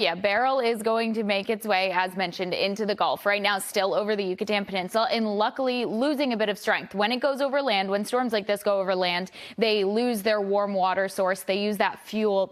Yeah, Beryl is going to make its way, as mentioned, into the Gulf. Right now, still over the Yucatan Peninsula and luckily losing a bit of strength. When it goes over land, when storms like this go over land, they lose their warm water source. They lose that fuel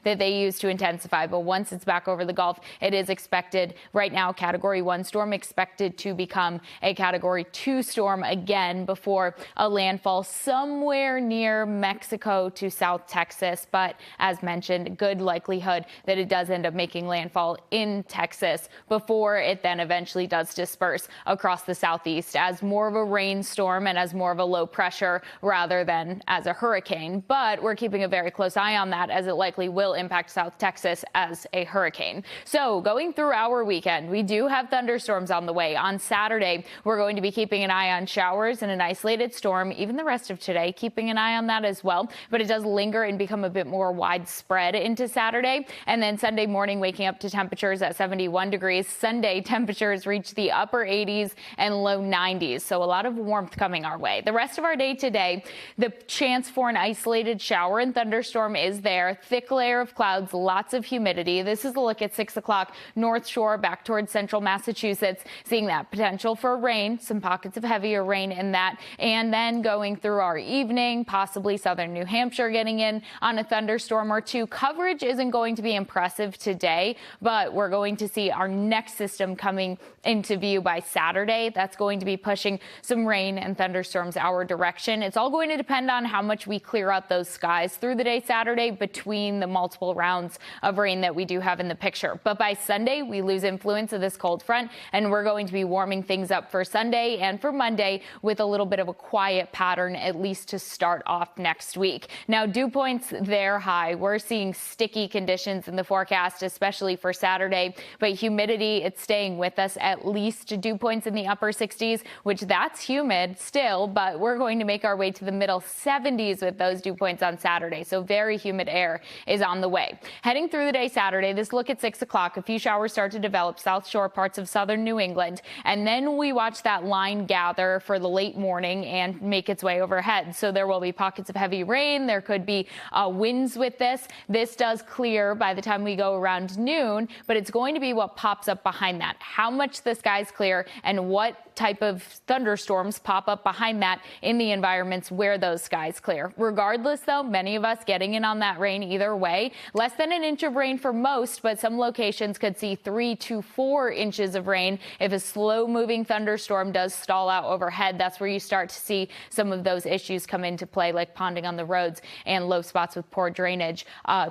that they use to intensify. But once it's back over the Gulf, it is expected right now, Category 1 storm expected to become a Category 2 storm again before a landfall somewhere near Mexico to South Texas. But as mentioned, good likelihood that it does end up making landfall in Texas before it then eventually does disperse across the southeast as more of a rainstorm and as more of a low pressure rather than as a hurricane. But we're keeping a very close eye on that as it likely will impact South Texas as a hurricane. So going through our weekend, we do have thunderstorms on the way. On Saturday, we're going to be keeping an eye on showers and an isolated storm. Even the rest of today, keeping an eye on that as well. But it does linger and become a bit more widespread into Saturday. And then Sunday morning, waking up to temperatures at 71 degrees. Sunday, temperatures reach the upper 80s and low 90s. So a lot of warmth coming our way. The rest of our day today, the chance for an isolated shower and thunderstorm is there. Thick layer of clouds, lots of humidity. This is a look at 6 o'clock North Shore back towards central Massachusetts, seeing that potential for rain, some pockets of heavier rain in that. And then going through our evening, possibly southern New Hampshire getting in on a thunderstorm or two. Coverage isn't going to be impressive today, but we're going to see our next system coming into view by Saturday. That's going to be pushing some rain and thunderstorms our direction. It's all going to depend on how much we clear out those skies through the day Saturday between the multiple rounds of rain that we do have in the picture. But by Sunday, we lose influence of this cold front, and we're going to be warming things up for Sunday and for Monday with a little bit of a quiet pattern, at least to start off next week. Now, dew points, they're high. We're seeing sticky conditions in the forecast, especially for Saturday, but humidity, it's staying with us, at least dew points in the upper 60s, which that's humid still, but we're going to make our way to the middle 70s with those dew points on Saturday. So very humid air is on the way. Heading through the day Saturday, this look at 6 o'clock, a few showers start to develop South Shore parts of southern New England, and then we watch that line gather for the late morning and make its way overhead. So there will be pockets of heavy rain. There could be winds with this. This does clear by the time we go around noon, but it's going to be what pops up behind that. How much the skies clear and what type of thunderstorms pop up behind that in the environments where those skies clear. Regardless, though, many of us getting in on that rain either way. Less than an inch of rain for most, but some locations could see 3 to 4 inches of rain if a slow-moving thunderstorm does stall out overhead. That's where you start to see some of those issues come into play, like ponding on the roads and low spots with poor drainage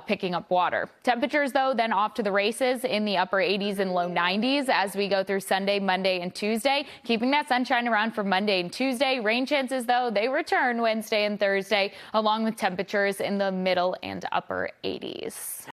picking up water. Temperatures, though, then off to the races in the upper 80s and low 90s as we go through Sunday, Monday, and Tuesday. Keeping that sunshine around for Monday and Tuesday. Rain chances, though, they return Wednesday and Thursday, along with temperatures in the middle and upper 80s.